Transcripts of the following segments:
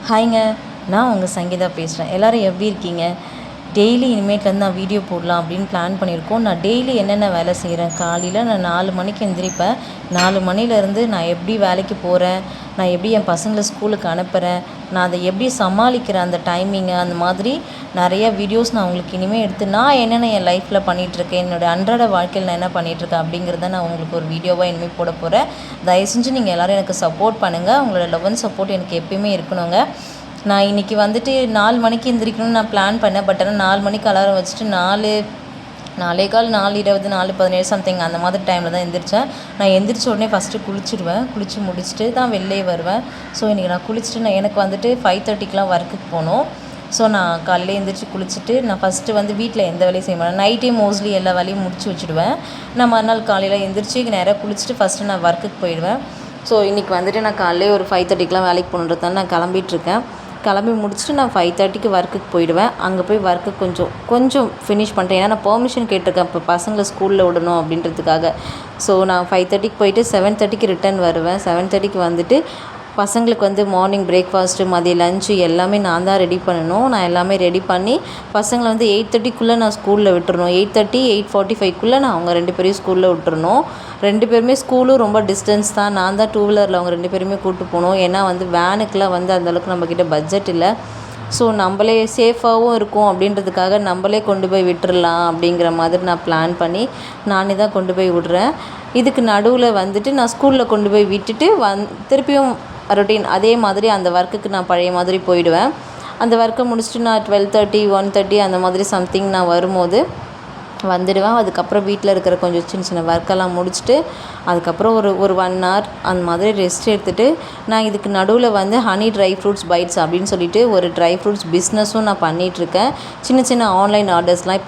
ஹாய்ங்க, நான் உங்கள் சங்கீதா பேசுகிறேன். எல்லோரும் எப்படி இருக்கீங்க? டெய்லி இனிமேட்லேருந்து நான் வீடியோ போடலாம் அப்படின்னு பிளான் பண்ணியிருக்கோம். நான் டெய்லி என்னென்ன வேலை செய்கிறேன், காலையில் நான் 4 மணிக்கு எந்திரிப்பேன். 4 மணிலேருந்து நான் எப்படி வேலைக்கு போகிறேன், நான் எப்படி என் பசங்களை ஸ்கூலுக்கு அனுப்புகிறேன், நான் அதை எப்படி சமாளிக்கிறேன், அந்த டைமிங்கை, அந்த மாதிரி நிறைய வீடியோஸ் நான் உங்களுக்கு இனிமேல் எடுத்து நான் என்னென்ன என் லைஃப்பில் பண்ணிகிட்ருக்கேன், என்னோடய அன்றாட வாழ்க்கையில் நான் என்ன பண்ணிகிட்ருக்கேன் அப்படிங்கிறத நான் உங்களுக்கு ஒரு வீடியோவாக இனிமேல் போட போகிறேன். தயவு செஞ்சு நீங்கள் எல்லோரும் எனக்கு சப்போர்ட் பண்ணுங்கள். உங்களோட லவ் அண்ட் சப்போர்ட் எனக்கு எப்பயுமே இருக்கணுங்க. நான் இன்றைக்கி வந்துட்டு 4 மணிக்கு எந்திரிக்கணும்னு நான் பிளான் பண்ணேன். பட் ஆனால் 4 மணிக்கு அலாரம் வச்சுட்டு 4:15, 4:20, 4:17 சம்திங் அந்த மாதிரி டைமில் தான் எந்திரிச்சேன். நான் எந்திரிச்ச உடனே ஃபஸ்ட்டு குளிச்சுடுவேன். குளித்து முடிச்சுட்டு தான் வெளிலே வருவேன். ஸோ இன்றைக்கி நான் குளிச்சுட்டு எனக்கு வந்துட்டு 5:30க்கெலாம் ஒர்க்குக்கு போகணும். ஸோ நான் காலையில் எழுந்திரிச்சி குளிச்சுட்டு நான் ஃபஸ்ட்டு வந்து வீட்டில் எந்த வேலையும் செய்ய மாட்டேன். நைட்டே மோஸ்ட்லி எல்லா வேலையும் முடிச்சு வச்சுடுவேன். நான் மறுநாள் காலையில் எழுந்திரிச்சி நேராக குளிச்சுட்டு ஃபஸ்ட்டு நான் ஒர்க்குக்கு போயிடுவேன். ஸோ இன்றைக்கி வந்துட்டு நான் காலையிலே ஒரு 5:30க்கெலாம் வேலைக்கு போகணுன்றதால நான் கிளம்பிகிட்ருக்கேன். கிளம்பி முடிச்சுட்டு நான் 5:30க்கு ஒர்க்குக்கு போயிடுவேன். அங்கே போய் ஒர்க்கு கொஞ்சம் ஃபினிஷ் பண்ணிட்டேன். ஏன்னா நான் பெர்மிஷன் கேட்டிருக்கேன் இப்போ பசங்களை ஸ்கூலில் விடணும் அப்படின்றதுக்காக. ஸோ நான் 5:30க்கு போயிட்டு 7:30க்கு ரிட்டர்ன் வருவேன். 7:30க்கு வந்துட்டு பசங்களுக்கு வந்து மார்னிங் பிரேக்ஃபாஸ்ட்டு, மதிய லஞ்சு எல்லாமே நான் தான் ரெடி பண்ணணும். நான் எல்லாமே ரெடி பண்ணி பசங்களை வந்து 8:30க்குள்ளே நான் ஸ்கூலில் விட்டுறணும். 8:30, 8:45க்குள்ளே நான் அவங்க 2 பேரையும் ஸ்கூலில் விட்டுறணும். 2 பேருமே ஸ்கூலும் ரொம்ப டிஸ்டன்ஸ் தான். நான் தான் 2 வீலரில் அவங்க 2 பேருமே கூப்பிட்டு போகணும். ஏன்னா வந்து வேனுக்கெலாம் வந்து அந்தளவுக்கு நம்மக்கிட்ட பட்ஜெட் இல்லை. ஸோ நம்மளே சேஃபாகவும் இருக்கும் அப்படின்றதுக்காக நம்மளே கொண்டு போய் விட்டுறலாம் அப்படிங்கிற மாதிரி நான் பிளான் பண்ணி நானே தான் கொண்டு போய் விட்றேன். இதுக்கு நடுவில் வந்துட்டு நான் ஸ்கூலில் கொண்டு போய் விட்டுட்டு திருப்பியும் ரொட்டீன் அதே மாதிரி அந்த ஒர்க்குக்கு நான் பழைய மாதிரி போயிடுவேன். அந்த ஒர்க்கை முடிச்சுட்டு நான் 12:30, 1:30 அந்த மாதிரி சம்திங் நான் வரும்போது வந்துடுவேன். அதுக்கப்புறம் வீட்டில் இருக்கிற கொஞ்சம் சின்ன சின்ன ஒர்க்கெல்லாம் முடிச்சுட்டு அதுக்கப்புறம் ஒரு 1 hour அந்த மாதிரி ரெஸ்ட் எடுத்துகிட்டு நான் இதுக்கு நடுவில் வந்து ஹனி ட்ரை ஃப்ரூட்ஸ் பைட்ஸ் அப்படின்னு சொல்லிட்டு ஒரு ட்ரை ஃப்ரூட்ஸ் பிஸ்னஸும் நான் பண்ணிகிட்ருக்கேன். சின்ன சின்ன ஆன்லைன் ஆர்டர்ஸ்லாம்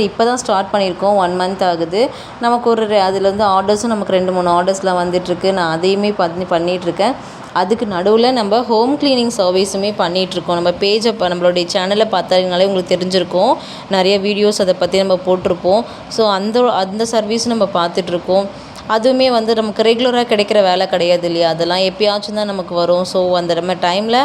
இப்போ தான் ஸ்டார்ட் பண்ணியிருக்கோம். 1 month ஆகுது. நமக்கு அதுலேருந்து ஆர்டர்ஸும் நமக்கு 2-3 ஆர்டர்ஸ்லாம் வந்துட்டுருக்கு. நான் அதையுமே பண்ணிகிட்ருக்கேன். அதுக்கு நடுவில் நம்ம ஹோம் க்ளீனிங் சர்வீஸுமே பண்ணிகிட்ருக்கோம். நம்ம பேஜை நம்மளுடைய சேனலை பார்த்தாலே உங்களுக்கு தெரிஞ்சிருக்கும். நிறைய வீடியோஸ் அதை பற்றி நம்ம போட்டிருப்போம். ஸோ அந்த சர்வீஸும் நம்ம பார்த்துட்ருக்கோம். அதுவுமே வந்து நமக்கு ரெகுலராக கிடைக்கிற வேலை கிடையாது இல்லையா? அதெல்லாம் எப்பயாச்சும் தான் நமக்கு வரும். ஸோ அந்த நம்ம டைமில்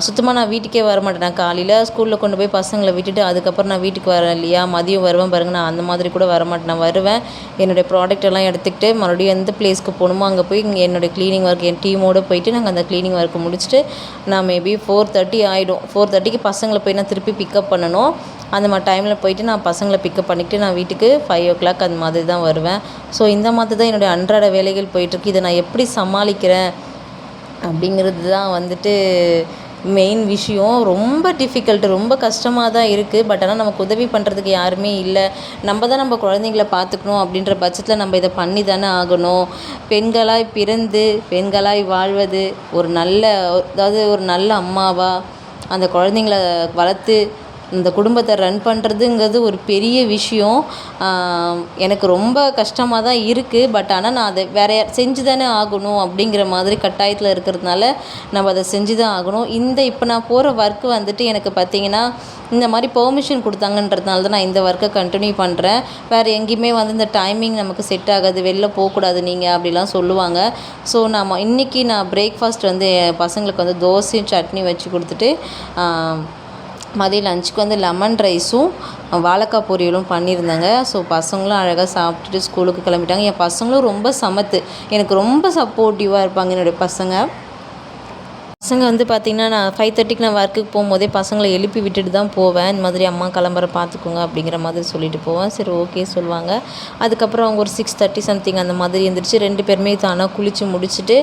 சுத்தமாக நான் வீட்டுக்கே வரமாட்டேன். நான் காலையில் ஸ்கூலில் கொண்டு போய் பசங்களை விட்டுட்டு அதுக்கப்புறம் நான் வீட்டுக்கு வரேன் இல்லையா? மதியம் வருவேன் பாருங்கள், நான் அந்த மாதிரி கூட வரமாட்டேன். நான் வருவேன், என்னுடைய ப்ராடக்ட் எல்லாம் எடுத்துக்கிட்டு மறுபடியும் எந்த பிளேஸ்க்கு போகணுமோ அங்கே போய் என்னுடைய க்ளீனிங் ஒர்க் என் டீமோடு போயிட்டு நாங்கள் அந்த க்ளீனிங் ஒர்க்கு முடிச்சுட்டு நான் மேபி 4:30 ஆகிடும். 4:30க்கு பசங்களை போய் நான் திருப்பி பிக்கப் பண்ணணும். அந்த மாதிரி டைமில் போயிட்டு நான் பசங்களை பிக்கப் பண்ணிவிட்டு நான் வீட்டுக்கு 5 o'clock அந்த மாதிரி தான் வருவேன். ஸோ இந்த மாதிரி தான் என்னுடைய அன்றாட வேலைகள் போயிட்டுருக்கு. இதை நான் எப்படி சமாளிக்கிறேன் அப்படிங்கிறது தான் வந்துட்டு மெயின் விஷயம். ரொம்ப டிஃபிகல்ட்டு, ரொம்ப கஷ்டமாக தான் இருக்குது. பட் ஆனால் நமக்கு உதவி பண்ணுறதுக்கு யாருமே இல்லை. நம்ம தான் நம்ம குழந்தைங்கள பார்த்துக்கணும் அப்படின்ற பட்சத்தில் நம்ம இதை பண்ணி தானே ஆகணும். பெண்களாய் பிறந்து பெண்களாய் வாழ்வது ஒரு நல்ல அம்மாவாக அந்த குழந்தைங்கள வளர்த்து இந்த குடும்பத்தை ரன் பண்ணுறதுங்கிறது ஒரு பெரிய விஷயம். எனக்கு ரொம்ப கஷ்டமாக தான் இருக்குது. பட் ஆனால் நான் அதை செஞ்சு தானே ஆகணும் அப்படிங்கிற மாதிரி கட்டாயத்தில் இருக்கிறதுனால நம்ம அதை செஞ்சு தான் ஆகணும். இப்போ நான் போகிற ஒர்க்கு வந்துட்டு எனக்கு பார்த்திங்கன்னா இந்த மாதிரி பெர்மிஷன் கொடுத்தாங்கன்றதுனால தான் நான் இந்த ஒர்க்கை கண்டினியூ பண்ணுறேன். வேறு எங்கேயுமே வந்து இந்த டைமிங் நமக்கு செட் ஆகாது, வெளில போகக்கூடாது நீங்கள் அப்படிலாம் சொல்லுவாங்க. ஸோ இன்றைக்கி நான் பிரேக்ஃபாஸ்ட் வந்து என் பசங்களுக்கு வந்து தோசையும் சட்னி வச்சு கொடுத்துட்டு மதியம் லஞ்சுக்கு வந்து லெமன் ரைஸும் வாழைக்காய் பொரியலும் பண்ணியிருந்தேங்க. ஸோ பசங்களும் அழகாக சாப்பிட்டுட்டு ஸ்கூலுக்கு கிளம்பிட்டாங்க. என் பசங்களும் ரொம்ப சமத்து, எனக்கு ரொம்ப சப்போர்ட்டிவாக இருப்பாங்க என்னுடைய பசங்க வந்து பார்த்திங்கன்னா நான் 5:30க்கு நான் ஒர்க்குக்கு போகும்போதே பசங்களை எழுப்பி விட்டுட்டு தான் போவேன். இந்த மாதிரி அம்மா கிளம்புற பார்த்துக்கோங்க அப்படிங்கிற மாதிரி சொல்லிட்டு போவேன். சரி ஓகே சொல்லுவாங்க. அதுக்கப்புறம் அவங்க ஒரு 6:30 சம்திங் அந்த மாதிரி எழுந்திரிச்சு 2 பேருமே தானாக குளித்து முடிச்சுட்டு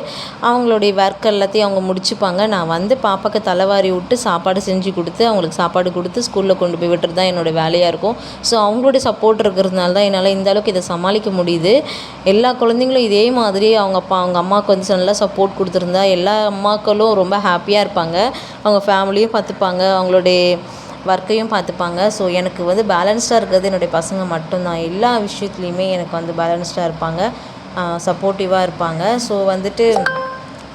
அவங்களுடைய ஒர்க் எல்லாத்தையும் அவங்க முடிச்சுப்பாங்க. நான் வந்து பாப்பாவுக்கு தலைவாரி விட்டு சாப்பாடு செஞ்சு கொடுத்து அவங்களுக்கு சாப்பாடு கொடுத்து ஸ்கூலில் கொண்டு போய் விட்டுறது தான் என்னோடய வேலையாக இருக்கும். ஸோ அவங்களுடைய சப்போர்ட் இருக்கிறதுனால தான் என்னால் இந்த அளவுக்கு இதை சமாளிக்க முடியுது. எல்லா குழந்தைங்களும் இதே மாதிரி அவங்க அம்மாவுக்கு வந்து நல்லா சப்போர்ட் கொடுத்துருந்தா எல்லா அம்மாக்களும் ரொம்ப ஹாப்பியாக இருப்பாங்க. அவங்க ஃபேமிலியும் பார்த்துப்பாங்க, அவங்களுடைய ஒர்க்கையும் பார்த்துப்பாங்க. ஸோ எனக்கு வந்து பேலன்ஸ்டாக இருக்கிறது என்னுடைய பசங்க மட்டும்தான். எல்லா விஷயத்துலையுமே எனக்கு வந்து பேலன்ஸ்டாக இருப்பாங்க, சப்போர்ட்டிவாக இருப்பாங்க. ஸோ வந்துட்டு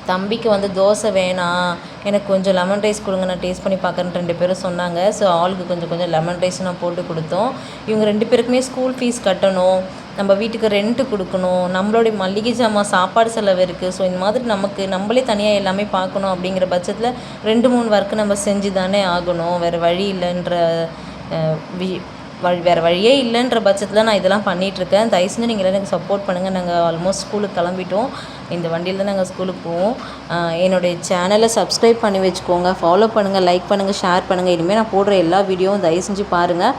தம்பிக்கு வந்து தோசை வேணாம், எனக்கு கொஞ்சம் லெமன் ரைஸ் கொடுங்க, நான் டேஸ்ட் பண்ணி பார்க்குறேன்னு 2 பேரும் சொன்னாங்க. ஸோ ஆளுக்கு கொஞ்சம் கொஞ்சம் லெமன் ரைஸ் நான் போட்டு கொடுத்தோம். இவங்க 2 பேருக்குமே ஸ்கூல் ஃபீஸ் கட்டணும், நம்ம வீட்டுக்கு ரெண்ட்டு கொடுக்கணும், நம்மளுடைய மளிகை ஜாமான் சாப்பாடு செலவு இருக்குது. ஸோ இந்த மாதிரி நம்மளே தனியாக எல்லாமே பார்க்கணும். அப்படிங்கிற பட்சத்தில் 2 3 ஒர்க்கு நம்ம செஞ்சு தானே ஆகணும். வேறு வழி இல்லைன்ற வேறு வழியே இல்லைன்ற பட்சத்தில் நான் இதெல்லாம் பண்ணிகிட்ருக்கேன். தயவு செஞ்சு நீங்கள் எல்லோரும் எனக்கு சப்போர்ட் பண்ணுங்கள். நாங்கள் ஆல்மோஸ்ட் ஸ்கூலுக்கு கிளம்பிட்டோம். இந்த வண்டியில் தான் நாங்கள் ஸ்கூலுக்கு போவோம். என்னுடைய சேனலை சப்ஸ்கிரைப் பண்ணி வச்சுக்கோங்க, ஃபாலோ பண்ணுங்கள், லைக் பண்ணுங்கள், ஷேர் பண்ணுங்கள். இனிமேல் நான் போடுற எல்லா வீடியோவும் தயவு செஞ்சு பாருங்கள்.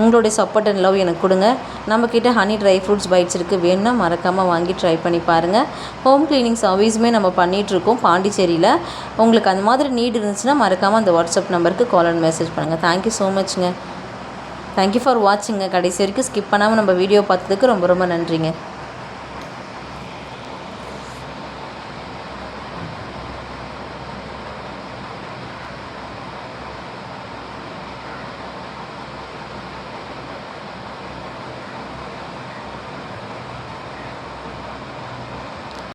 உங்களுடைய சப்போர்ட் அண்ட் லவ் எனக்கு கொடுங்க. நம்மக்கிட்ட ஹனி ட்ரை ஃப்ரூட்ஸ் பைட்ஸ் இருக்குது, வேணும்னா மறக்காமல் வாங்கி ட்ரை பண்ணி பாருங்கள். ஹோம் க்ளீனிங் சர்வீஸுமே நம்ம பண்ணிகிட்ருக்கோம் பாண்டிச்சேரியில். உங்களுக்கு அந்த மாதிரி நீட் இருந்துச்சுன்னா மறக்காமல் அந்த வாட்ஸ்அப் நம்பருக்கு கால் அண்ட் மெசேஜ் பண்ணுங்கள். தேங்க்யூ ஸோ மச்ங்க. தேங்க்யூ ஃபார் வாட்சிங்க. கடைசி வரைக்கும் ஸ்கிப் பண்ணாமல் நம்ம வீடியோ பார்த்ததுக்கு ரொம்ப ரொம்ப நன்றிங்க.